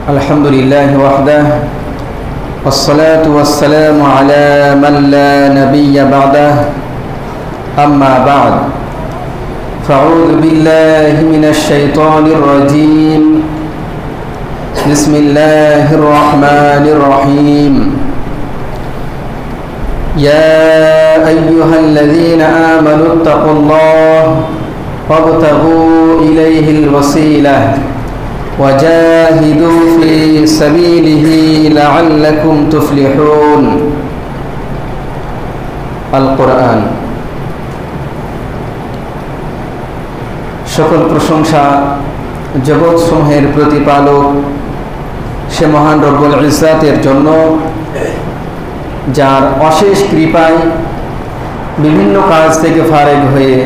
الحمد لله وحده والصلاة والسلام على من لا نبي بعده أما بعد فأعوذ بالله من الشيطان الرجيم بسم الله الرحمن الرحيم يا أيها الذين آمنوا اتقوا الله وابتغوا إليه الوسيلة وجاهدوا في سبيله لعلكم تفلحون القرآن সকল প্রশংসা জগৎ সমূহের প্রতিপালক সে মহান রব্বুল ইজ্জাতের জন্য, যার অশেষ কৃপায় বিভিন্ন কাজ থেকে ফারেগ হয়ে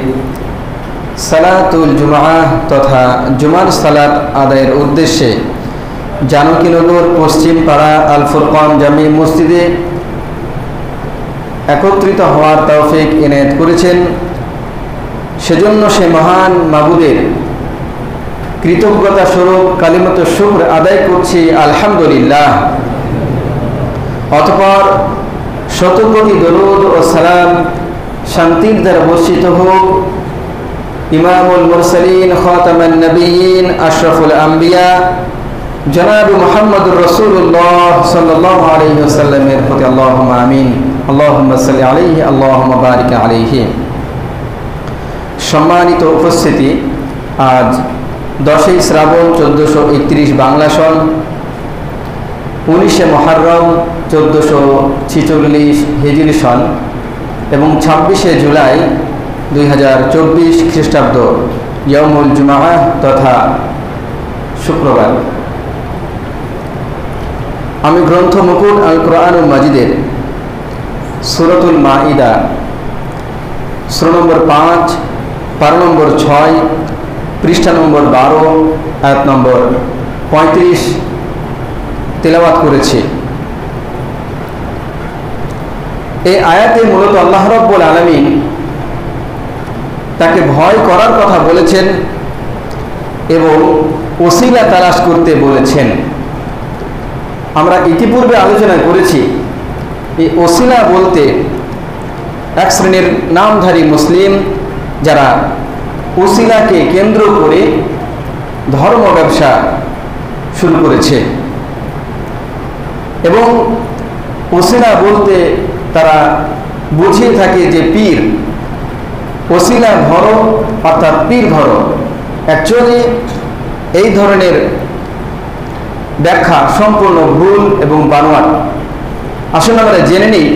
সালাতুল জুমআহ তথা জুমার সালাত আদায়ের উদ্দেশ্যে জানকীনগর পশ্চিম পাড়া আল ফুরকান জামি মসজিদে একত্রিত হওয়ার তৌফিক এনায়েত করেছেন। সেজন্য সে মহান মাবুদের কৃতজ্ঞতা স্বরূপ কালিমাত শুকর আদায় করছি আলহামদুলিল্লাহ। অতঃপর শতকোটি দরুদ ও সালাম শান্তির দ্বারা বর্ষিত হোক ইমামুল মুরসালিন খাতামান নবিয়্যিন আশরাফুল আম্বিয়া জনাব মুহাম্মদুর রাসূলুল্লাহ সাল্লাল্লাহু আলাইহি ওয়াসাল্লামের প্রতি আল্লাহুম্মা আমিন। আল্লাহুম্মা সাল্লি আলাইহি আল্লাহুম্মা বারিক আলাইহি। সম্মানিত উপস্থিতি, আজ 10ই শ্রাবণ 1431 বাংলা সন, 19শে মুহররম 1446 হিজরি সন এবং 26শে জুলাই 2024 খ্রিস্টাব্দ ইয়াউমুল জুমআহ তথা শুক্রবার। আমি গ্রন্থ মুকুট আল কুরআনুল মাজিদের সূরাতুল মাঈদা সূরা নম্বর 5, পারা নম্বর 6, পৃষ্ঠা নম্বর 12, আয়াত নম্বর 35 তেলাওয়াত করেছি। এই আয়াতে মূলত আল্লাহ রাব্বুল আলামিন তাকে ভয় করার কথা বলেছেন এবং ওসিলা তালাশ করতে বলেছেন। আমরা ইতিপূর্বে আলোচনা করেছি এই ওসিলা বলতে এক শ্রেণীর নামধারী মুসলিম যারা ওসিলাকে কেন্দ্র করে ধর্ম ব্যবসা শুরু করেছে এবং ওসিলা বলতে তারা বুঝিয়ে থাকে যে পীর, ওসিলা ধরো অর্থাৎ পীর ধরো। অ্যাকচুয়ালি এই ধরনের ব্যাখ্যা সম্পূর্ণ ভুল এবং বানোয়াট। আসলে আমরা জেনে নিই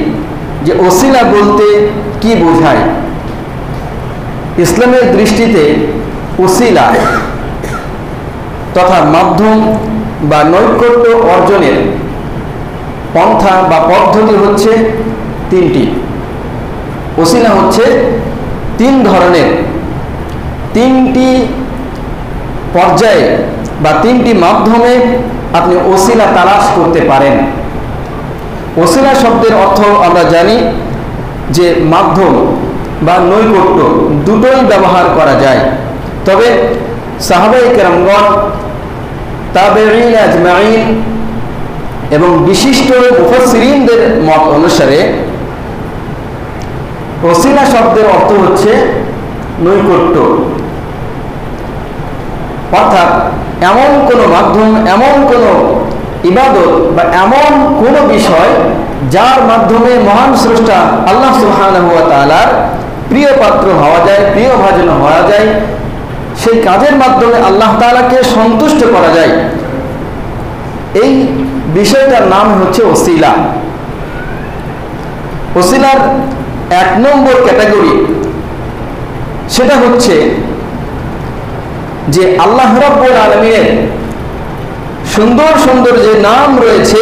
যে ওসিলা বলতে কি বোঝায়। ইসলামের দৃষ্টিতে ওসিলা তথা মাধ্যম বা নৈকট্য অর্জনের পন্থা বা পদ্ধতি হচ্ছে তিনটি। ওসিলা হচ্ছে তিন ধরনের, তিনটি পর্যায়ে বা তিনটি মাধ্যমে আপনি ওসিলা তালাশ করতে পারেন। ওসিলা শব্দের অর্থ আমরা জানি যে মাধ্যম বা নৈকট্য দুটোই ব্যবহার করা যায়। তবে সাহাবায়ে কেরামগণ, তাবেঈন আজমাইন এবং বিশিষ্ট মুফাসসিরিনদের মত অনুসারে ওসিলা শব্দের অর্থ হচ্ছে নৈকট্য, অর্থাৎ এমন কোনো মাধ্যম, এমন কোনো ইবাদত বা এমন কোনো বিষয় যার মাধ্যমে মহান স্রষ্টা আল্লাহ সুবহানাহু ওয়া তাআলার প্রিয় পাত্র হওয়া যায়, প্রিয় ভাজন হওয়া যায়, সেই কাজের মাধ্যমে আল্লাহ তাআলাকে সন্তুষ্ট করা যায়। এই বিষয়টার নাম হচ্ছে ওসিলা। ওসিলার 1 নম্বর ক্যাটাগরি সেটা হচ্ছে যে আল্লাহ রাব্বুল আলামিনের সুন্দর সুন্দর যে নাম রয়েছে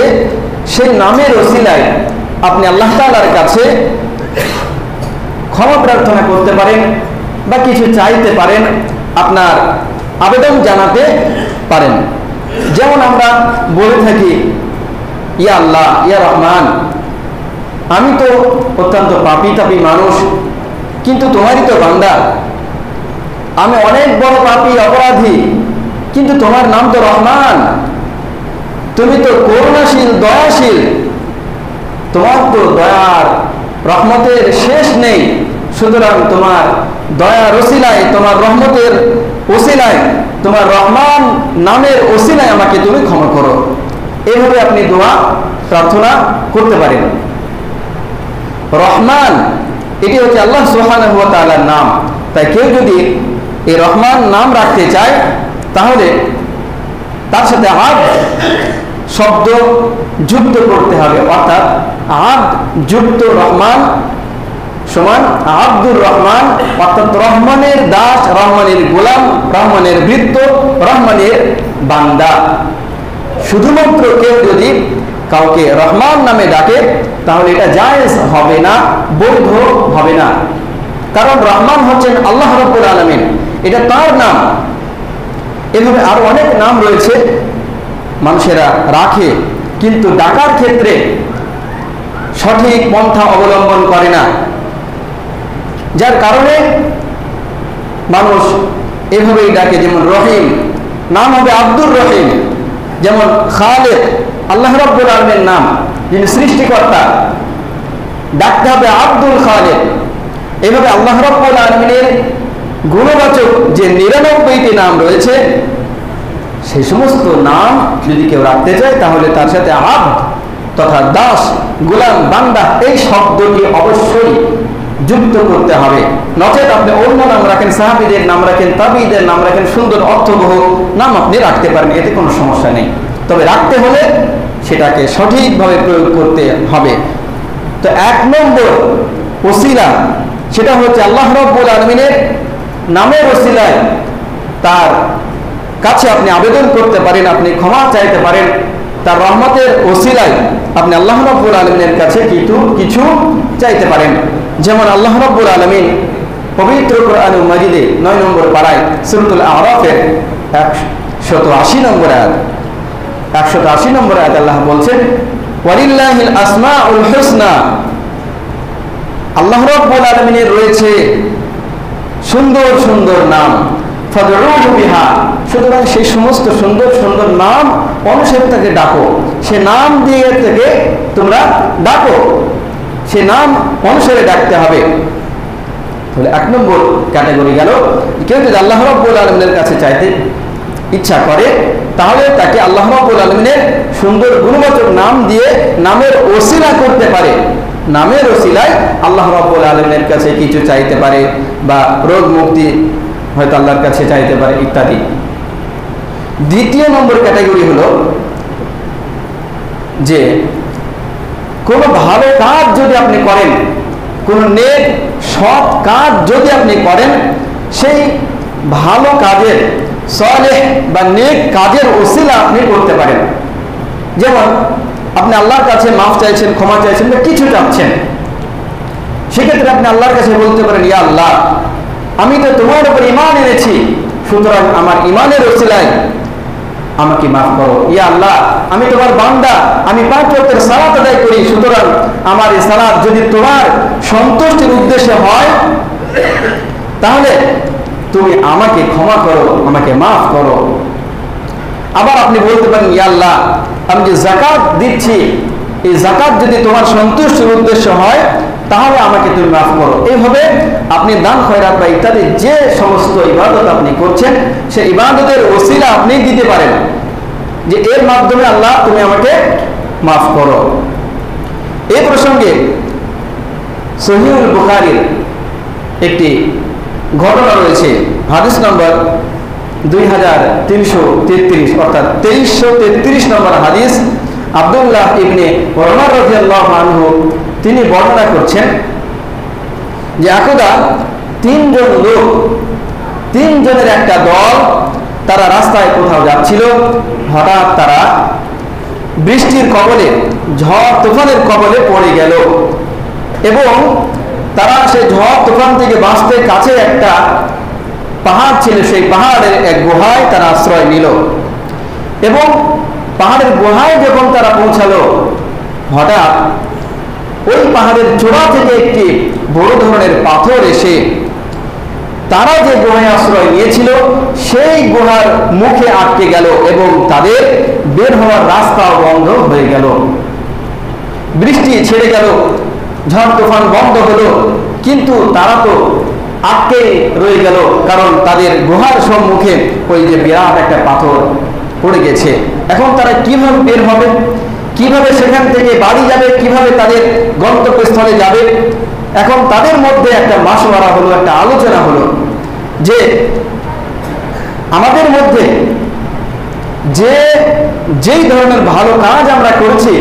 সেই নামের ওসিলায় আপনি আল্লাহ তাআলার কাছে ক্ষমা প্রার্থনা করতে পারেন বা কিছু চাইতে পারেন, আপনার আবেদন জানাতে পারেন। যেমন আমরা বলে থাকি, ইয়া আল্লাহ, ইয়া রহমান, আমি তো অত্যন্ত পাপী তাপী মানুষ, কিন্তু তোমারই তো বান্দা, আমি অনেক বড় পাপী অপরাধী, কিন্তু তোমার নাম তো রহমান, তুমি তো করুণাশীল, দয়াশীল, তোমার তো দয়ার রহমতের শেষ নেই, সুতরাং তোমার দয়ার ওসিলায়, তোমার রহমতের ওসিলায়, তোমার রহমান নামের ওসিলায় আমাকে তুমি ক্ষমা করো। এইভাবে আপনি দোয়া প্রার্থনা করতে পারেন। রহমান এটি হচ্ছে আল্লাহ সুবহানাহু ওয়া তাআলার নাম। তাই কেউ যদি এই রহমান নাম রাখতে চায় তাহলে তার সাথে আব্দ শব্দ যুক্ত করতে হবে, অর্থাৎ আব্দ যুক্ত রহমান সমান আব্দুর রহমান, অর্থাৎ রহমানের দাস, রহমানের গোলাম, রহমানের ভৃত্য, রহমানের বান্দা। শুধুমাত্র কেউ যদি কাউকে রহমান নামে ডাকে তাহলে এটা জায়েজ হবে না, বৈধ হবে না। কারণ রহমান হচ্ছেন আল্লাহ রাব্বুল আলামিন, এটা তার নাম। এভাবে আরো অনেক নাম রয়েছে মানুষেরা রাখে, কিন্তু ডাকার ক্ষেত্রে সঠিক পন্থা অবলম্বন করে না, যার কারণে মানুষ এভাবেই ডাকে। যেমন রহিম, নাম হবে আব্দুর রহিম। যেমন খালেক, আল্লাহ রাব্বুল আলামিনের নাম, যিনি সৃষ্টিকর্তা, ডাকতে হবে আব্দুল খালেক। এইভাবে আল্লাহ রাব্বুল আলামিনের গুণবাচক যে 99টি নাম রয়েছে সেই সমস্ত নাম যদি কেউ রাখতে চায় তাহলে তার সাথে আব্দ তথা দাস, গোলাম, বান্দা এই শব্দটি অবশ্যই যুক্ত করতে হবে। নচেত আপনি অন্য নাম রাখেন, সাহাবীদের নাম রাখেন, তাবিঈদের নাম রাখেন, সুন্দর অর্থবহ নাম আপনি রাখতে পারেন, এতে কোনো সমস্যা নেই। তবে রাখতে হলে সেটাকে সঠিকভাবে প্রয়োগ করতে হবে। তো 1 নম্বর ওসিলা সেটা হচ্ছে আল্লাহ রাব্বুল আলামিনের নামের ওসিলায় তার কাছে আপনি আবেদন করতে পারেন, আপনি ক্ষমা চাইতে পারেন, তার রহমতের ওসিলায় আপনি আল্লাহ রাব্বুল আলামিনের কাছে কিছু চাইতে পারেন। যেমন আল্লাহ রাব্বুল আলামিন পবিত্র কোরআনুল মাজিদে 9 নম্বর পারায় সূরাতুল আরাফের 180 নম্বর আয়াত 180 নম্বর আয়াত আল্লাহ বলছেন, ওয়ালিল্লাহিল আসমাউল হুসনা, আল্লাহ রাব্বুল আলামিনের রয়েছে সুন্দর সুন্দর নাম, ফাদউহু বিহা, সুতরাং সেই সমস্ত সুন্দর সুন্দর নাম অনুসারে তাকে ডাকো, সে নাম দিয়ে থেকে তোমরা ডাকো, সে নাম অনুসারে ডাকতে হবে। তাহলে 1 নম্বর ক্যাটাগরি গেল, কেউ যদি আল্লাহ রাব্বুল আলামিনের কাছে চাইতে ইচ্ছা করে তাহলে তাকে আল্লাহ রাব্বুল আলামিনের সুন্দর গুণবাচক নাম দিয়ে নামের ওসিলা করতে পারে, নামের ওসিলায় আল্লাহ রাব্বুল আলামিনের কাছে কিছু চাইতে পারে, বা রোগ মুক্তি হয়তো আল্লাহর কাছে চাইতে পারে ইত্যাদি। 2 নম্বর ক্যাটাগরি হলো যে কোনো ভালো কাজ যদি আপনি করেন, কোনো নেক সৎ কাজ যদি আপনি করেন, সেই ভালো কাজের সালেহ বা নেক কাজের ওসিলা আপনি করতে পারেন। যেমন আপনি আল্লাহর কাছে মাফ চাইছেন, ক্ষমা চাইছেন বা কিছু চাচ্ছেন, সেক্ষেত্রে আপনি আল্লাহর কাছে বলতে পারেন, ইয়া আল্লাহ, আমি তো তোমার উপর ঈমান এনেছি, সুতরাং আমার ঈমানের ওসিলায় আমাকে মাফ করো। ইয়া আল্লাহ, আমি তোমার বান্দা, আমি 5 ওয়াক্তের সালাত আদায় করি, সুতরাং আমার এই সালাত যদি তোমার সন্তুষ্টির উদ্দেশ্যে হয় তাহলে তুমি আমাকে ক্ষমা করো, আমাকে মাফ করো। আবার আপনি বলতে পারেন, ইয়া আল্লাহ, আমি যে যাকাত দিচ্ছি, এই যাকাত যদি তোমার সন্তুষ্টির উদ্দেশ্য হয় তাহলে আমাকে তুমি মাফ করো। এইভাবে আপনি দান খয়রাত বা ইত্যাদি যে সমস্ত ইবাদত আপনি করছেন সেই ইবাদতের ওসিলা আপনি দিতে পারেন, যে এর মাধ্যমে আল্লাহ তুমি আমাকে মাফ করো। এই প্রসঙ্গে সহিহুল বুখারীর একটি ঘটনা রয়েছে, হাদিস নম্বর 2333 অর্থাৎ 2333 নম্বর হাদিস। আব্দুল্লাহ ইবনে ওমর রাদিয়াল্লাহু আনহু তিনি বর্ণনা করছেন যে একদা 3 জন লোক, 3 জনের একটা দল, তারা রাস্তায় কোথাও যাচ্ছিল, হঠাৎ তারা বৃষ্টির কবলে, ঝড় তুফানের কবলে পড়ে গেল এবং তারা সেই ঝড় তুফান থেকে বাঁচতে কাছে একটা পাহাড় ছিল, সেই পাহাড়ের এক গুহায় তারা আশ্রয় নিল এবং পাহাড়ের গুহায় যখন তারা পৌঁছালো, হঠাৎ ওই পাহাড়ের চূড়া থেকে একটি বড় ধরনের পাথর এসে তারা যে গুহায় আশ্রয় নিয়েছিল সেই গুহার মুখে আটকে গেল এবং তাদের বের হওয়ার রাস্তাও বন্ধ হয়ে গেল। বৃষ্টি ছেড়ে গেল, ঝড় তুফান বন্ধ হলো, কিন্তু তারা তো আটকে রয়ে গেল, কারণ তাদের গুহার সম্মুখে ওই যে বিরাট একটা পাথর পড়ে গেছে। এখন তারা কিভাবে বের হবে, কিভাবে সেখান থেকে বাড়ি যাবে, কিভাবে তাদের গন্তব্যস্থলে যাবে? এখন তাদের মধ্যে একটা মাসওয়ারা হলো, একটা আলোচনা হলো যে আমাদের মধ্যে যেই ধরনের ভালো কাজ আমরা করেছি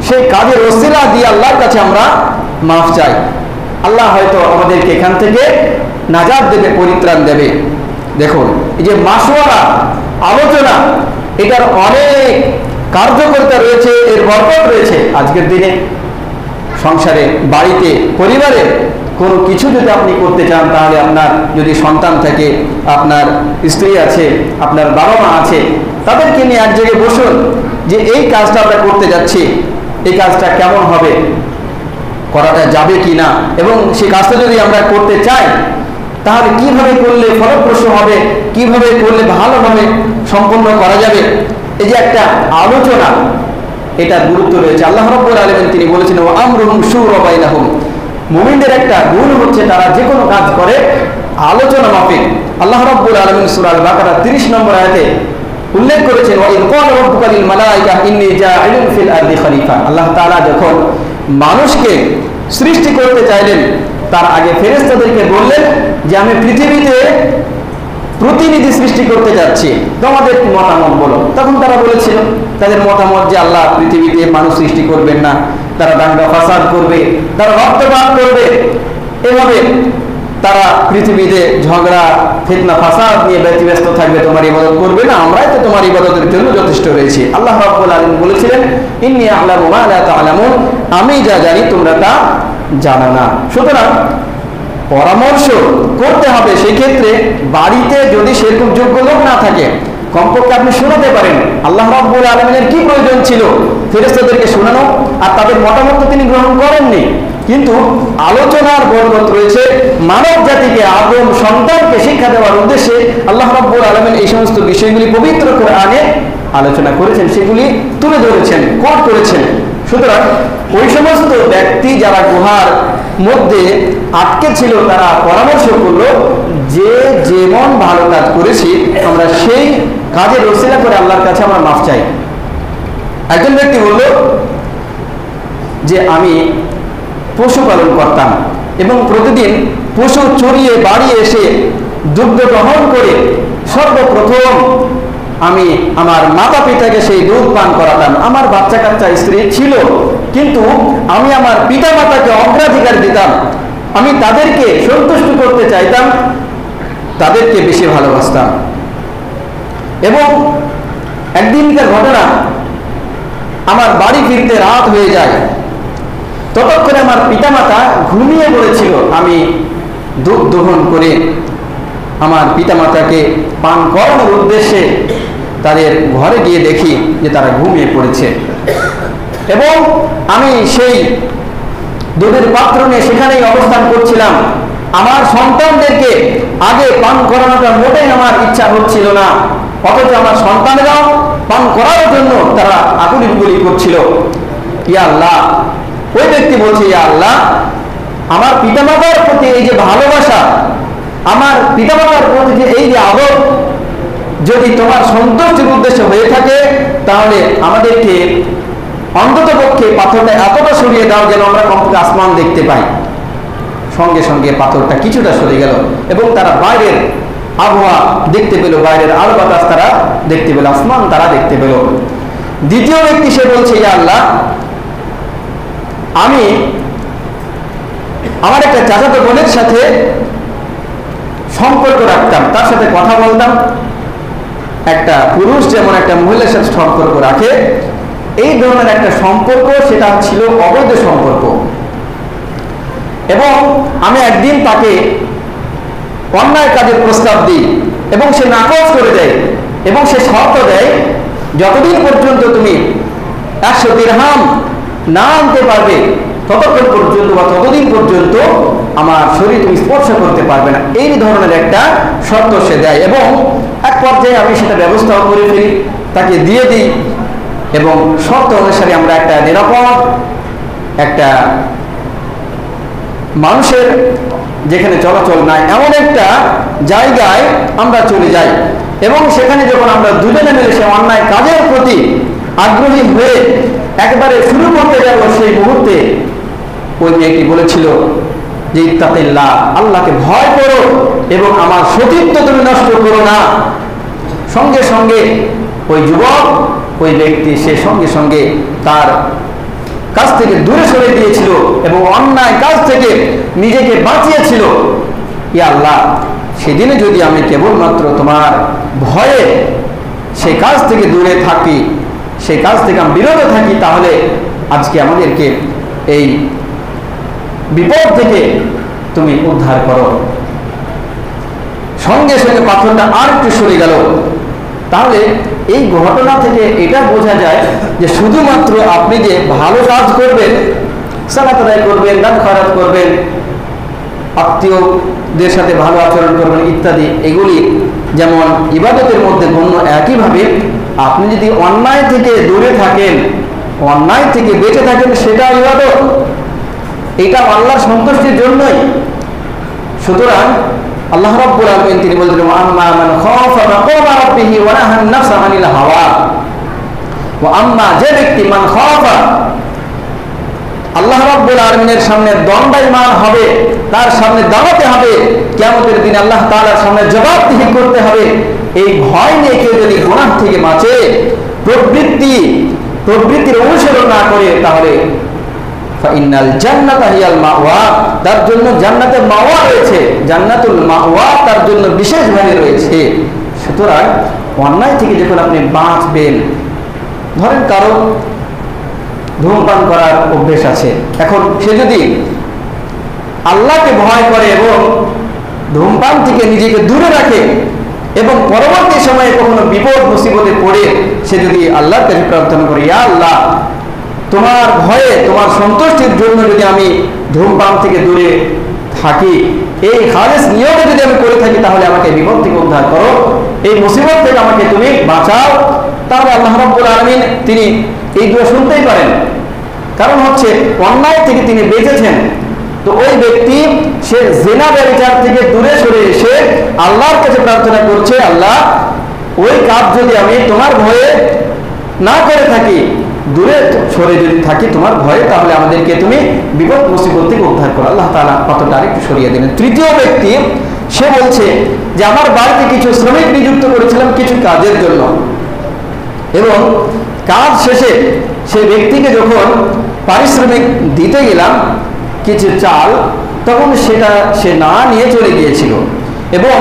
সেই কাজের ওসিলা দিয়ে আল্লাহর কাছে আমরা মাফ চাই। আল্লাহ হয়তো আমাদেরকে এখান থেকে নাজাত দেবে, পরিত্রাণ দেবে। দেখুন, এই যে মাসওয়ারা, আলোচনা, এটার অনেক কার্যকরিতা রয়েছে, এর বরকত রয়েছে। আজকের দিনে সংসারে, বাড়িতে, পরিবারে কোনো কিছু যদি আপনি করতে চান, তাহলে আপনার যদি সন্তান থাকে, আপনার স্ত্রী আছে, আপনার বাবা মা আছে, তাদেরকে নিয়ে এক জায়গায় বসুন যে এই কাজটা আমরা করতে যাচ্ছি, এই কাজটা কেমন হবে, করাটা যাবে কি না, এবং সেই কাজটা যদি আমরা করতে চাই তাহলে কিভাবে করলে ফলপ্রসূ হবে, কিভাবে করলে ভালোভাবে সম্পন্ন করা যাবে। এই যে একটা আলোচনা, এটা গুরুত্ব রয়েছে। আল্লাহ রাব্বুল আলামিন তিনি বলেছেন, ওয়া আমরুহুম শুরা বাইনাহুম। মুমিনদের একটা গুণ হচ্ছে তারা যে কোনো কাজ করে আলোচনা মাফিক। আল্লাহ রাব্বুল আলামিন সূরা আল বাকারা 30 নম্বর আয়াতে উল্লেখ করেছেন, ওয়া ইয ক্বালা রাব্বুকা লিল মালাইকা ইন্নী জাইলুন ফিল আরদি খলিফা। আল্লাহ তাআলা যখন মানুষকে সৃষ্টি করতে চাইলেন, তার আগে ফেরেশতাদেরকে বললেন যে আমি পৃথিবীতে প্রতিনিধি সৃষ্টি করতে যাচ্ছি, তোমাদের মতামত বলো। তখন তারা বলেছিল তাদের মতামত যে আল্লাহ পৃথিবীতে মানুষ সৃষ্টি করবেন না, তারা দাঙ্গা ফাসাদ করবে, তারা রক্তপাত করবে, এভাবে তারা পৃথিবীতে ঝগড়া ফিতনা ফাসাদ নিয়ে ব্যতিব্যস্ত থাকবে, তোমার ইবাদত করবে না, আমরাই তো তোমার ইবাদতের জন্য যথেষ্ট রয়েছি। আল্লাহ রাব্বুল আলামিন বলেছিলেন, ইন্নী আ'লামু মা লা তা'লামুন, আমি যা জানি তোমরা তা জানো না। সুতরাং পরামর্শ করতে হবে। সেই ক্ষেত্রে বাড়িতে যদি সেরকম যোগ্য লোক না থাকে, কমপক্ষে আপনি শোনাতে পারেন। আল্লাহ রাব্বুল আলামিনের কি প্রয়োজন ছিল ফেরেশতাদেরকে শোনানো, আর তাদের মতামত তিনি গ্রহণ করেননি, কিন্তু আলোচনার বরকত রয়েছে। মানব জাতিকে, আদম সন্তানকে শিক্ষা দেওয়ার উদ্দেশ্যে আল্লাহ রাব্বুল আলামিন এই সমস্ত বিষয়গুলি পবিত্র কোরআনে আলোচনা করেছেন, সেগুলি তুলে ধরেছেন, কোট করেছেন। সুতরাং ওই সমস্ত ব্যক্তি যারা গুহার মধ্যে আটকে ছিল, তারা পরামর্শ করলো যে যেমন ভালো কাজ করেছি আমরা সেই কাজের ওসিলা করে আল্লাহর কাছে আমরা মাফ চাই। একজন ব্যক্তি বলল যে আমি পশুপালন করতাম এবং প্রতিদিন পশু চড়িয়ে বাড়ি এসে দুগ্ধ গ্রহণ করে সর্বপ্রথম আমি আমার মাতা পিতাকে সেই দুধ পান করাতাম। আমার বাচ্চা কাচ্চা স্ত্রী ছিল, কিন্তু আমি আমার পিতা মাতাকে অগ্রাধিকার দিতাম। আমি তাদেরকে সন্তুষ্ট করতে চাইতাম, তাদেরকে বেশি ভালোবাসতাম। এবং একদিনকার ঘটনা, আমার বাড়ি ফিরতে রাত হয়ে যায়, ততক্ষণে আমার পিতামাতা ঘুমিয়ে পড়েছিল। আমি দুধ দহন করে আমার পিতামাতাকে পান করানোর উদ্দেশ্যে তাদের ঘরে গিয়ে দেখি যে তারা ঘুমিয়ে পড়েছে, এবং আমি সেই দুধের পাত্র নিয়ে সেখানেই অবস্থান করছিলাম। আমার সন্তানদেরকে আগে পান করানোটা মোটেই আমার ইচ্ছা হচ্ছিল না, অথচ আমার সন্তানেরাও পান করার জন্য তারা আকুলি বিকুলি করছিল। ইয়া আল্লাহ, ওই ব্যক্তি বলছে, ইয়া আল্লাহ, আমার পিতামাতার প্রতি এই যে ভালোবাসা, আমার পিতামাতার প্রতি যে এই যে আদর, যদি তোমার সন্তুষ্টির উদ্দেশ্য হয়ে থাকে, তাহলে আমাদেরকে অন্তত পক্ষে পাথরটা এতটা সরিয়ে দাও যেন আমরা কমপক্ষে আসমান দেখতে পাই। সঙ্গে সঙ্গে পাথরটা কিছুটা সরে গেল এবং তারা বাইরের আবহাওয়া দেখতে পেল, বাইরের আলো বাতাস তারা দেখতে পেল, আসমান তারা দেখতে পেল। দ্বিতীয় ব্যক্তি সে বলছে, ইয়া আল্লাহ, আমি আমার একটা চাচাতো বোনের সাথে সম্পর্ক রাখতাম, তার সাথে কথা বলতাম। একটা পুরুষ যেমন একটা মহিলার সাথে সম্পর্ক রাখে, এই ধরনের একটা সম্পর্ক, সেটা ছিল অবৈধ সম্পর্ক। এবং আমি একদিন তাকে অন্যায় কাজের প্রস্তাব দিই এবং সে নাকচ করে দেয়, এবং সে শর্ত দেয়, যতদিন পর্যন্ত তুমি 100 দিরহাম না আনতে পারবে ততক্ষণ পর্যন্ত বা ততদিন পর্যন্ত আমার শরীর তুমি স্পর্শ করতে পারবে না। এই ধরনের একটা শর্ত সে দেয়, এবং এক পর্যায়ে আমি সেটা ব্যবস্থাও করে ফেলি, তাকে দিয়ে দিই। এবং শর্ত অনুসারে আমরা একটা নিরাপদ একটা মানুষের যেখানে চলাচল নাই এমন একটা জায়গায় আমরা চলে যাই, এবং সেখানে যখন আমরা দুজনে মিলে সে অন্যায় কাজের প্রতি আগ্রহী হয়ে একবারে শুরু করতে যাব, সেই মুহূর্তে ওই মেয়েটি বলেছিল যে ইত্তাকিল্লাহ, আল্লাহকে ভয় করো এবং আমার সতীত্ব তুমি নষ্ট করো না। সঙ্গে সঙ্গে ওই যুবক, ওই ব্যক্তি সে সঙ্গে সঙ্গে তার কাছ থেকে দূরে সরে দিয়েছিল এবং অন্যায় কাজ থেকে নিজেকে বাঁচিয়েছিল। ইয়া আল্লাহ, সেদিনে যদি আমি কেবলমাত্র তোমার ভয়ে সেই কাজ থেকে দূরে থাকি, সেই কাজ থেকে আমি বিরত থাকি, তাহলে আজকে আমাদেরকে এই বিপদ থেকে তুমি উদ্ধার করো। সঙ্গে সঙ্গে পাথরটা আর একটু সরে গেল। তাহলে এই ঘটনা থেকে এটা বোঝা যায় যে শুধুমাত্র আপনি যে ভালো কাজ করবেন, সালাত আদায় করবেন, দান খয়রাত করবেন, আত্মীয়দের সাথে ভালো আচরণ করবেন ইত্যাদি, এগুলি যেমন ইবাদতের মধ্যে গণ্য, একইভাবে আপনি যদি অন্যায় থেকে দূরে থাকেন, অন্যায় থেকে বেঁচে থাকেন, সেটা ইবাদত, এটা আল্লাহর সন্তুষ্টির জন্যই। সুতরাং আল্লাহ রাব্বুল আলামিন তিনি বলছেন, আম্মা মান খাফা মাকামা রাব্বিহি ওয়া নাহা আন-নাফসা আনিল হাওয়া, ওয়া আম্মা, যে ব্যক্তি মান খাফা, আল্লাহ রাব্বুল আলামিনের সামনে দণ্ডায়মান হবে, তার সামনে দাঁড়াতে হবে, কিয়ামতের দিন আল্লাহ তাআলার সামনে জবাবদিহি করতে হবে, এই ভয় নিয়ে কেউ যদি গুনাহ থেকে বাঁচে, প্রবৃত্তির অনুসরণ না করে, তাহলে ফাইনাল জান্নাতা হিয়াল মাওয়া, তার জন্য জান্নাতের মাওয়া রয়েছে, জান্নাতুল মাওয়া তার জন্য বিশেষভাবে রয়েছে। সুতরাং অন্যায় থেকে যখন আপনি বাঁচবেন, ধরেন কারো ধূমপান করার অভ্যেস আছে, এখন সে যদি আল্লাহকে ভয় করে এবং ধূমপান থেকে নিজেকে দূরে রাখে এবং পরবর্তী সময়ে কখনো বিপদ মুসিবতে পড়ে সে যদি আল্লাহর কাছে প্রার্থনা করে, ইয়া আল্লাহ, তোমার ভয়ে, তোমার সন্তুষ্টির জন্য যদি আমি ধূমপান থেকে দূরে থাকি, এই খালেস নিয়মে যদি আমি করে থাকি, তাহলে আমাকে বিপদ থেকে উদ্ধার করো, এই মুসিবত থেকে আমাকে তুমি বাঁচাও, তাহলে আল্লাহ রাব্বুল আলামিন তিনি এই দোয়া শুনতেই পারেন। কারণ হচ্ছে অন্যায় থেকে তিনি বেঁচেছেন। তো ওই ব্যক্তি সে জিনা ব্যভিচার থেকে দূরে সরে এসে আল্লাহর কাছে প্রার্থনা করছে, আল্লাহ, ওই কাজ যদি আমি তোমার ভয়ে না করে থাকি, দূরে সরে যদি থাকি তোমার ভয়ে, তাহলে আমাদেরকে তুমি বিপদ মুসিবত থেকে উদ্ধার করো। আল্লাহ তাআলা পাথরটা আরেকটু সরিয়ে দিলেন। তৃতীয় ব্যক্তি সে বলছে যে আমার বাড়িতে কিছু শ্রমিক নিযুক্ত করেছিলাম কিছু কাজের জন্য, এবং কাজ শেষে সেই ব্যক্তিকে যখন পারিশ্রমিক দিতে গেলাম কিছু চাল, তখন সেটা সে না নিয়ে চলে গিয়েছিল, এবং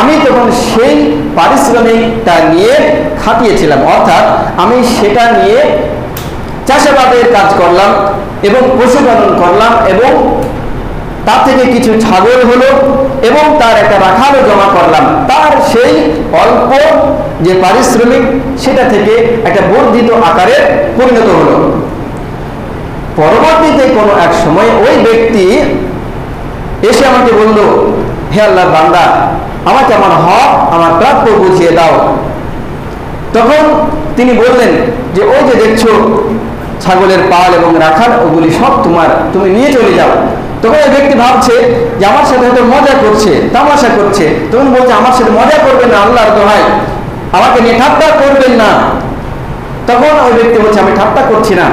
আমি তখন সেই পারিশ্রমিকটা নিয়ে খাটিয়েছিলাম, অর্থাৎ আমি সেটা নিয়ে চাষাবাদের কাজ করলাম এবং পশুপালন করলাম, এবং তা থেকে কিছু ছাগল হলো এবং তার একটা রাখালও জমা করলাম, তার সেই অল্প যে পারিশ্রমিক সেটা থেকে একটা বর্ধিত আকারে পরিণত হলো। পরবর্তীতে কোনো এক সময় ওই ব্যক্তি এসে আমাকে বলল, হে আল্লাহর বান্দা, আমাকে আমার হক, আমার প্রাপ্য বুঝিয়ে দাও। তখন তিনি বললেন যে ওই যে দেখছো ছাগলের পাল এবং রাখাল, ওগুলি সব তোমার, তুমি নিয়ে চলে যাও। তখন ওই ব্যক্তি ভাবছে যে আমার সাথে হয়তো মজা করছে, তামাশা করছে, তখন বলছে আমার সাথে মজা করবেন না, আল্লাহর দোহাই আমাকে নিয়ে ঠাট্টা করবেন না। তখন ওই ব্যক্তি বলছে, আমি ঠাট্টা করছি না,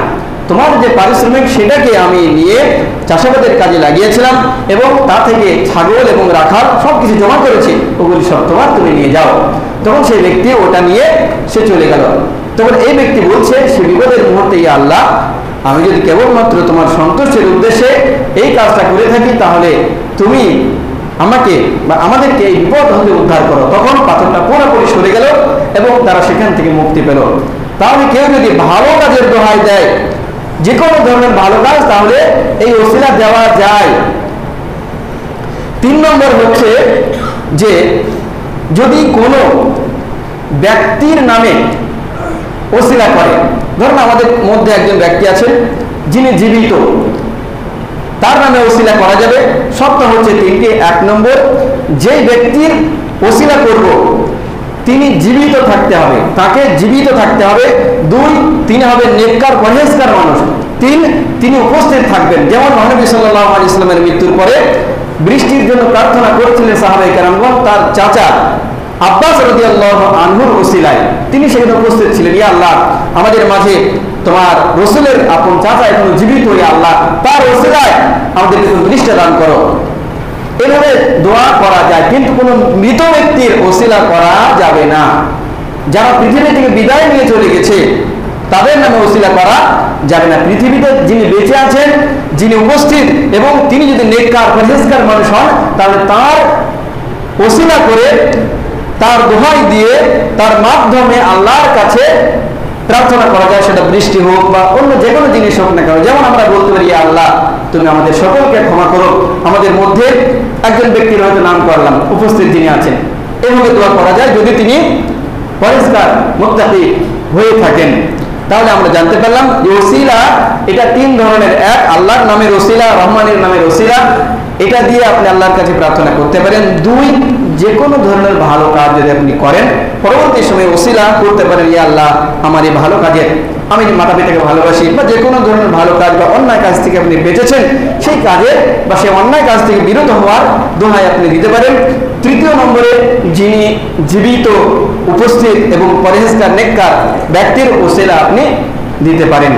তোমার যে পারিশ্রমিক সেটাকে আমি নিয়ে চাষাবাদের কাজে লাগিয়েছিলাম এবং তা থেকে ছাগল এবং রাখাল সব কিছু জমা করেছি, ওগুলি সব তোমার, তুমি নিয়ে যাও। তখন সেই ব্যক্তি ওটা নিয়ে সে চলে গেল। তখন এই ব্যক্তি বলছে সে বিপদের মুহূর্তে, ইয়া আল্লাহ, আমি যদি কেবলমাত্র তোমার সন্তুষ্টির উদ্দেশ্যে এই কাজটা করে থাকি, তাহলে তুমি আমাকে বা আমাদেরকে এই বিপদ হতে উদ্ধার করো। তখন পাথরটা পুরোপুরি সরে গেল এবং তারা সেখান থেকে মুক্তি পেল। তাহলে কেউ যদি ভালো কাজের দোহাই দেয়, যে কোনো ধরনের ভালো কাজ, তাহলে এই ওসিলা দেওয়া যায়। 3 নম্বর হচ্ছে যে যদি কোনো ব্যক্তির নামে ওসিলা করে, ধরুন আমাদের মধ্যে একজন ব্যক্তি আছেন যিনি জীবিত, তার নামে ওসিলা করা যাবে। শর্ত হচ্ছে 3টি। 1 নম্বর, যেই ব্যক্তির ওসিলা করব তিনি জীবিত থাকতে হবে, তাকে জীবিত থাকতে হবে। 2, তিনি হবে নেককার পরহেজগার মানুষ। 3, তিনি উপস্থিত থাকবেন। যেমন নবী সাল্লাল্লাহু আলাইহি ওয়াসাল্লামের মৃত্যুর পরে বৃষ্টির জন্য প্রার্থনা করছিলেন সাহাবায়ে কেরামগণ, তার চাচা আব্বাস রাদিয়াল্লাহু আনহুর ওসিলায় তিনি সেখানে উপস্থিত ছিলেন। ইয়া আল্লাহ, আমাদের মাঝে তোমার রাসূলের আপন চাচা এখনো জীবিত, ইয়া আল্লাহ তার ওসিলায় আমাদেরকে তুমি বৃষ্টি দান করো। এভাবে দোয়া করা যায়, কিন্তু কোনো মৃত ব্যক্তির ওসিলা করা যাবে না। যারা পৃথিবী থেকে বিদায় নিয়ে চলে গেছে তাদের নামে ওসিলা করা যাবে না। পৃথিবীতে যিনি বেঁচে আছেন, যিনি উপস্থিত, এবং তিনি যদি নেককার পরহেজগার মানুষ হন, তাহলে তার ওসিলা করে, তার দোহাই দিয়ে, তার মাধ্যমে আল্লাহর কাছে প্রার্থনা করা যায়, সেটা বৃষ্টি হোক বা অন্য যে কোনো জিনিস হোক না কেন। যেমন আমরা বলতে পারি, আল্লাহ তুমি আমাদের সকলকে ক্ষমা করো, আমাদের মধ্যে একজন ব্যক্তির হয়তো নাম করলাম, উপস্থিত যিনি আছেন, এভাবে দোয়া করা যায় যদি তিনি পরিষ্কার মুত্তাকি হয়ে থাকেন। তাহলে আমরা জানতে পারলাম যে ওসিলা এটা 3 ধরনের। 1, আল্লাহর নামের ওসিলা, রহমানের নামের ওসিলা, এটা দিয়ে আপনি আল্লাহর কাছে প্রার্থনা করতে পারেন। 2, যে কোনো ধরনের ভালো কাজ যদি আপনি করেন, পরবর্তী সময়ে ওসিলা করতে পারেন, ইয়া আল্লাহ আমার এই ভালো কাজে, আমি মাতা পিতাকে ভালোবাসি, বা যে কোনো ধরনের ভালো কাজ বা অন্যায় কাজ থেকে আপনি বেঁচেছেন, সেই কাজে বা সেই অন্যায় কাজ থেকে বিরত হওয়ার দোহাই আপনি দিতে পারেন। 3 নম্বরে, যিনি জীবিত, উপস্থিত এবং পরহেজগার নেককার ব্যক্তির ওসিলা আপনি দিতে পারেন।